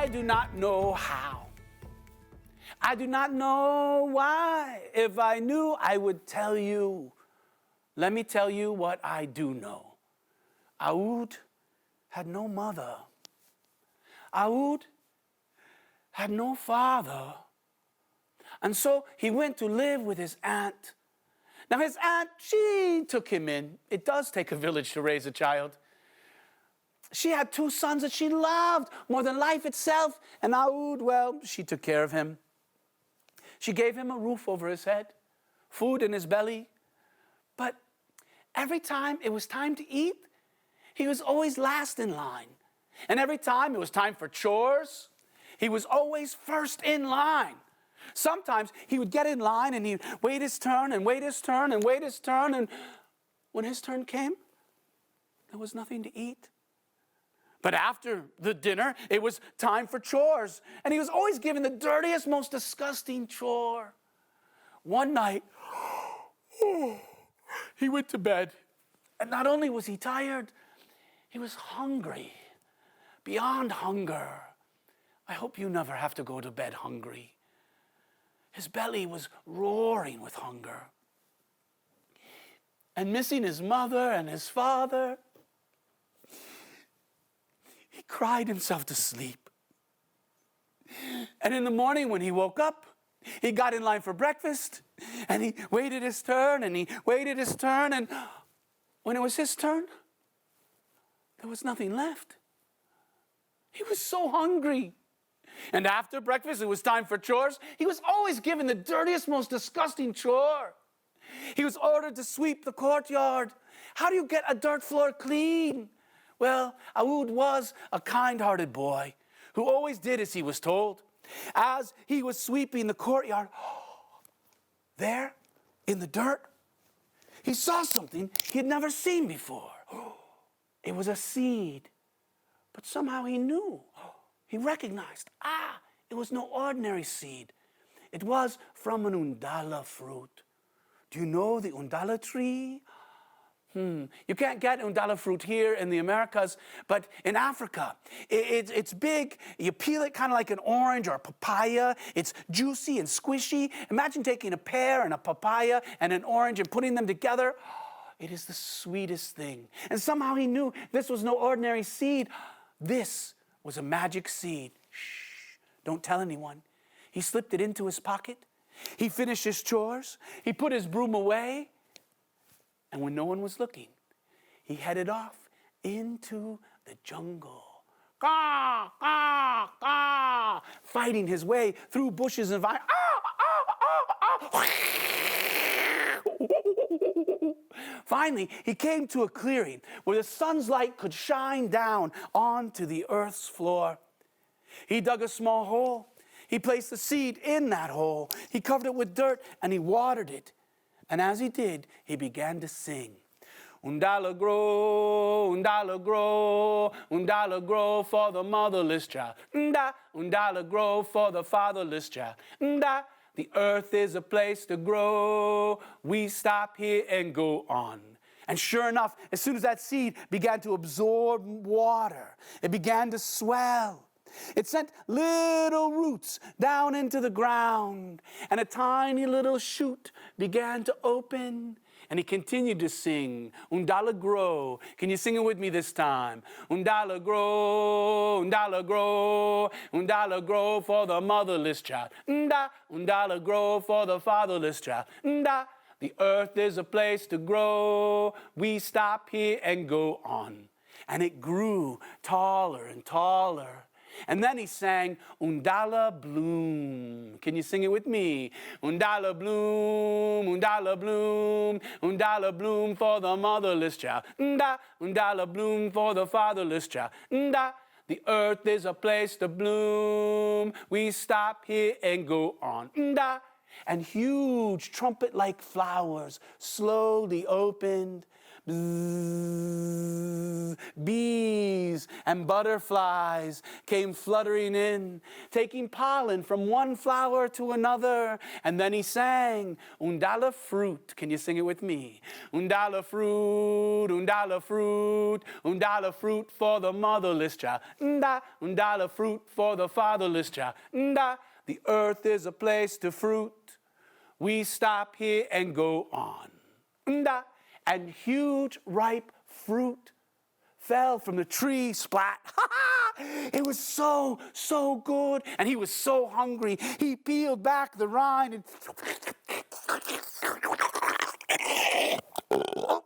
do not know how. I do not know why. If I knew, I would tell you. Let me tell you what I do know. Aoud had no mother. Aoud had no father. And so he went to live with his aunt. Now his aunt, she took him in. It does take a village to raise a child. She had 2 sons that she loved more than life itself. And Aoud, well, she took care of him. She gave him a roof over his head, food in his belly. But every time it was time to eat, he was always last in line. And every time it was time for chores, he was always first in line. Sometimes he would get in line and he'd wait his turn and wait his turn and wait his turn. And when his turn came, there was nothing to eat. But after the dinner, it was time for chores. And he was always given the dirtiest, most disgusting chore. One night, he went to bed. And not only was he tired, he was hungry, beyond hunger. I hope you never have to go to bed hungry. His belly was roaring with hunger. And missing his mother and his father, he cried himself to sleep. And in the morning when he woke up, he got in line for breakfast, and he waited his turn, and he waited his turn, and when it was his turn, there was nothing left. He was so hungry. And after breakfast, it was time for chores. He was always given the dirtiest, most disgusting chore. He was ordered to sweep the courtyard. How do you get a dirt floor clean? Well, Aoud was a kind-hearted boy who always did as he was told. As he was sweeping the courtyard, there in the dirt, he saw something he had never seen before. It was a seed, but somehow he knew. He recognized, it was no ordinary seed. It was from an Undala fruit. Do you know the Undala tree? You can't get Undala fruit here in the Americas, but in Africa, it's big. You peel it kind of like an orange or a papaya. It's juicy and squishy. Imagine taking a pear and a papaya and an orange and putting them together. It is the sweetest thing. And somehow he knew this was no ordinary seed. This was a magic seed. Shh, don't tell anyone. He slipped it into his pocket. He finished his chores. He put his broom away. And when no one was looking, he headed off into the jungle. Caw, caw, caw, fighting his way through bushes and vines. Finally, he came to a clearing where the sun's light could shine down onto the earth's floor. He dug a small hole. He placed the seed in that hole. He covered it with dirt and he watered it. And as he did, he began to sing. Undala grow, Undala grow, Undala grow for the motherless child. Undala grow for the fatherless child. The earth is a place to grow. We stop here and go on. And sure enough, as soon as that seed began to absorb water, it began to swell. It sent little roots down into the ground, and a tiny little shoot began to open. And he continued to sing, Undala grow. Can you sing it with me this time? Undala grow, Undala grow, Undala grow for the motherless child. Undala grow for the fatherless child. The earth is a place to grow. We stop here and go on. And it grew taller and taller. And then he sang, Undala bloom. Can you sing it with me? Undala bloom, Undala bloom, Undala bloom for the motherless child. Undala bloom for the fatherless child. The earth is a place to bloom. We stop here and go on. And huge trumpet-like flowers slowly opened, Bzzz, bees and butterflies came fluttering in, taking pollen from one flower to another. And then he sang, Undala fruit. Can you sing it with me? Undala fruit, Undala fruit, Undala fruit for the motherless child. Undala fruit for the fatherless child. The earth is a place to fruit. We stop here and go on. And huge ripe fruit fell from the tree, splat. It was so good. And he was so hungry. He peeled back the rind and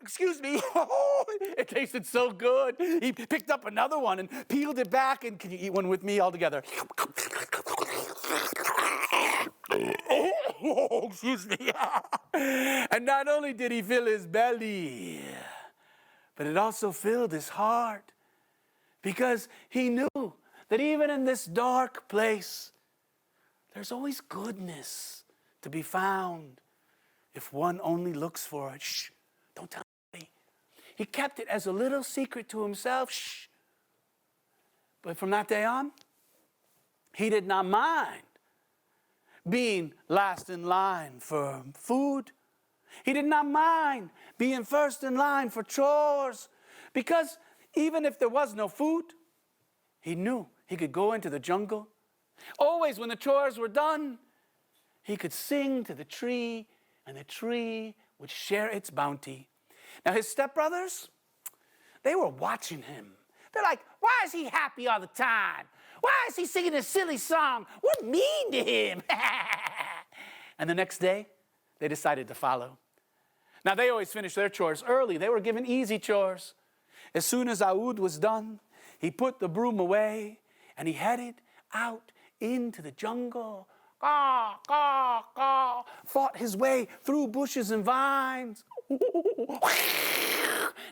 excuse me. It tasted so good. He picked up another one and peeled it back. And can you eat one with me all together? Oh, excuse me. And not only did he fill his belly, but it also filled his heart, because he knew that even in this dark place, there's always goodness to be found if one only looks for it. Shh, don't tell anybody. He kept it as a little secret to himself. Shh. But from that day on, he did not mind being last in line for food. He did not mind being first in line for chores, because even if there was no food, he knew he could go into the jungle. Always when the chores were done, he could sing to the tree, and the tree would share its bounty. Now his stepbrothers, they were watching him. They're like, why is he happy all the time? Why is he singing a silly song? What mean to him? And the next day, they decided to follow. Now, they always finished their chores early. They were given easy chores. As soon as Aoud was done, he put the broom away, and he headed out into the jungle. Caw, caw, caw. Fought his way through bushes and vines.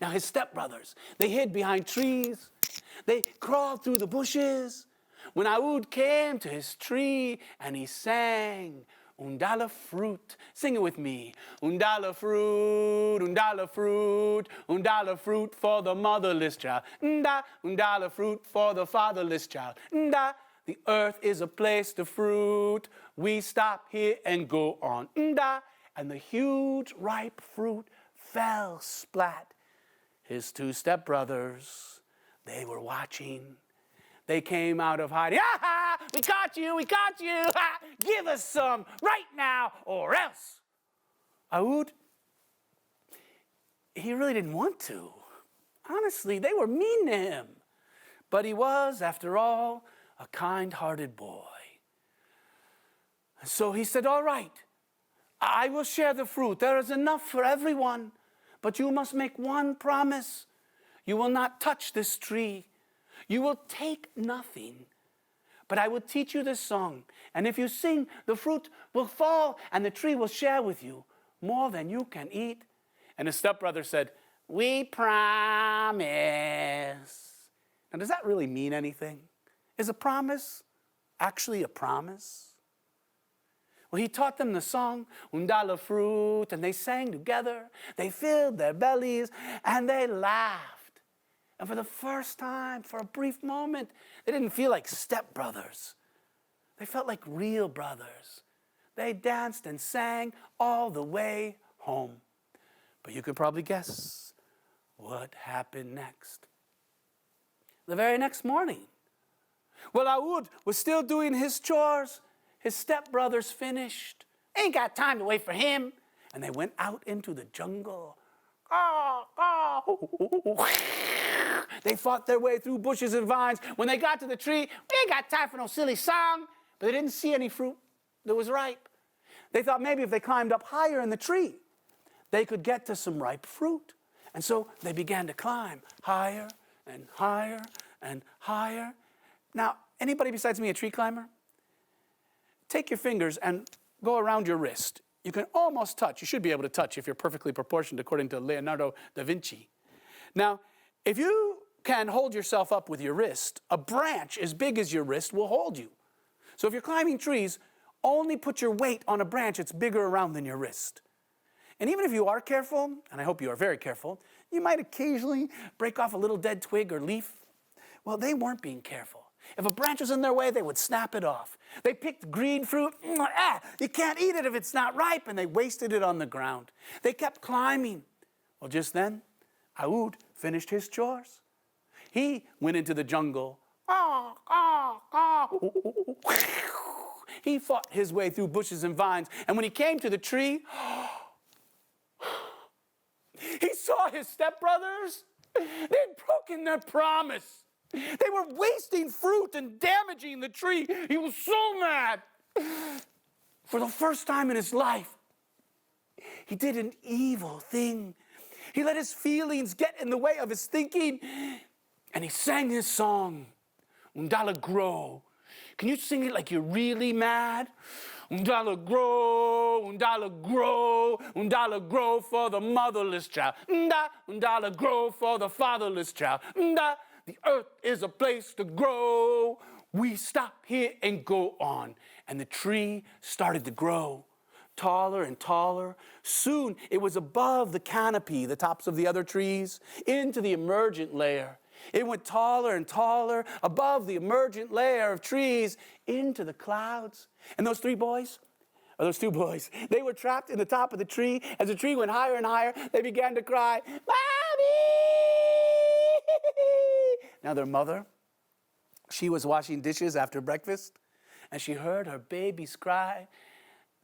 Now, his stepbrothers, they hid behind trees. They crawled through the bushes. When Aoud came to his tree and he sang, Undala fruit. Sing it with me. Undala fruit, Undala fruit, Undala fruit for the motherless child. Undala fruit for the fatherless child. The earth is a place to fruit. We stop here and go on. And the huge ripe fruit fell splat. His two stepbrothers, they were watching. They came out of hiding. Ah, we caught you, we caught you. Ha, give us some right now or else. Aoud, he really didn't want to. Honestly, they were mean to him. But he was, after all, a kind-hearted boy. So he said, all right, I will share the fruit. There is enough for everyone. But you must make one promise. You will not touch this tree. You will take nothing. But I will teach you this song. And if you sing, the fruit will fall and the tree will share with you more than you can eat. And his stepbrother said, we promise. Now, does that really mean anything? Is a promise actually a promise? Well, he taught them the song, Undala fruit, and they sang together. They filled their bellies, and they laughed. And for the first time, for a brief moment, they didn't feel like stepbrothers. They felt like real brothers. They danced and sang all the way home. But you could probably guess what happened next. The very next morning, while Aoud was still doing his chores, his stepbrothers finished. Ain't got time to wait for him. And they went out into the jungle. They fought their way through bushes and vines. When they got to the tree, we ain't got time for no silly song. But they didn't see any fruit that was ripe. They thought maybe if they climbed up higher in the tree, they could get to some ripe fruit. And so they began to climb higher and higher and higher. Now, anybody besides me a tree climber? Take your fingers and go around your wrist. You can almost touch. You should be able to touch if you're perfectly proportioned according to Leonardo da Vinci. Now, if you can hold yourself up with your wrist, a branch as big as your wrist will hold you. So if you're climbing trees, only put your weight on a branch that's bigger around than your wrist. And even if you are careful, and I hope you are very careful, you might occasionally break off a little dead twig or leaf. Well, they weren't being careful. If a branch was in their way, they would snap it off. They picked green fruit. You can't eat it if it's not ripe, and they wasted it on the ground. They kept climbing. Well, just then, Aoud finished his chores. He went into the jungle. He fought his way through bushes and vines, and when he came to the tree, he saw his stepbrothers. They'd broken their promise. They were wasting fruit and damaging the tree. He was so mad. For the first time in his life, he did an evil thing. He let his feelings get in the way of his thinking, and he sang his song, Undala grow. Can you sing it like you're really mad? Undala grow, Undala grow, Undala grow for the motherless child. Undala grow for the fatherless child. The earth is a place to grow. We stop here and go on. And the tree started to grow, taller and taller. Soon it was above the canopy, the tops of the other trees, into the emergent layer. It went taller and taller, above the emergent layer of trees, into the clouds. And those two boys, they were trapped in the top of the tree. As the tree went higher and higher, they began to cry, "Mommy!" Now their mother, she was washing dishes after breakfast, and she heard her babies cry.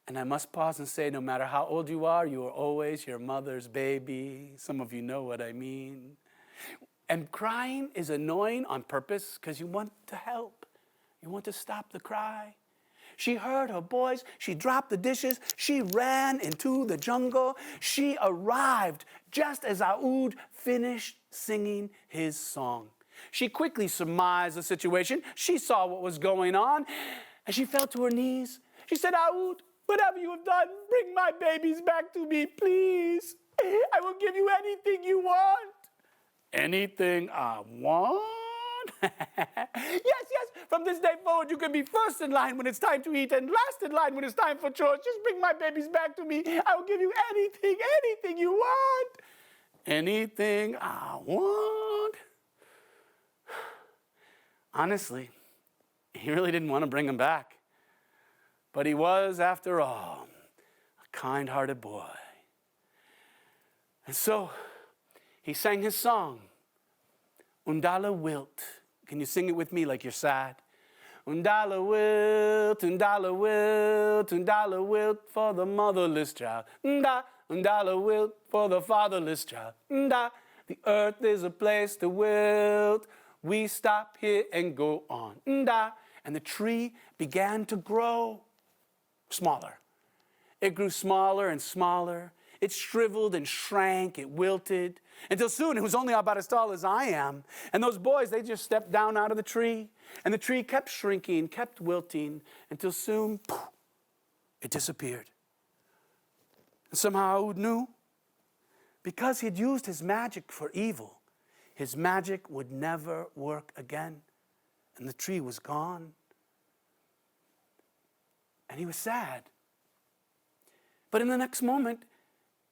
And I must pause and say, no matter how old you are always your mother's baby. Some of you know what I mean. And crying is annoying on purpose because you want to help. You want to stop the cry. She heard her boys. She dropped the dishes. She ran into the jungle. She arrived just as Aoud finished singing his song. She quickly surmised the situation. She saw what was going on, and she fell to her knees. She said, "Aoud, whatever you have done, bring my babies back to me, please. I will give you anything you want." Anything I want? Yes, from this day forward, you can be first in line when it's time to eat and last in line when it's time for chores. Just bring my babies back to me. I will give you anything you want. Anything I want. Honestly, he really didn't want to bring them back. But he was, after all, a kind-hearted boy. And so, he sang his song, Undala wilt. Can you sing it with me like you're sad? Undala wilt, Undala wilt, Undala wilt for the motherless child. Undala wilt for the fatherless child. The earth is a place to wilt. We stop here and go on. And the tree began to grow smaller. It grew smaller and smaller. It shriveled and shrank, it wilted, until soon it was only about as tall as I am. And those boys, they just stepped down out of the tree. And the tree kept shrinking, kept wilting, until soon, poof, it disappeared. And somehow Aoud knew, because he'd used his magic for evil, his magic would never work again. And the tree was gone. And he was sad. But in the next moment,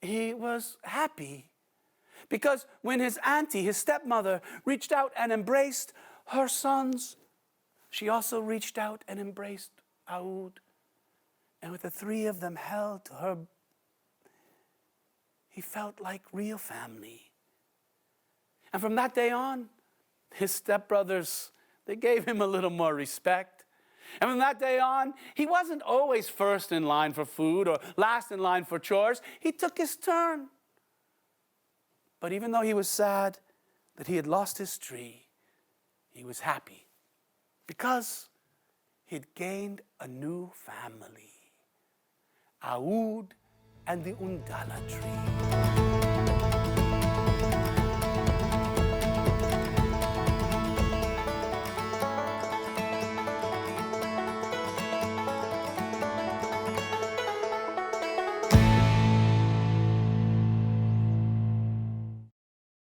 he was happy, because when his auntie, his stepmother, reached out and embraced her sons, she also reached out and embraced Aoud. And with the three of them held to her, he felt like real family. And from that day on, his stepbrothers, they gave him a little more respect. And from that day on, he wasn't always first in line for food or last in line for chores. He took his turn. But even though he was sad that he had lost his tree, he was happy because he'd gained a new family, Aoud and the Undala Tree.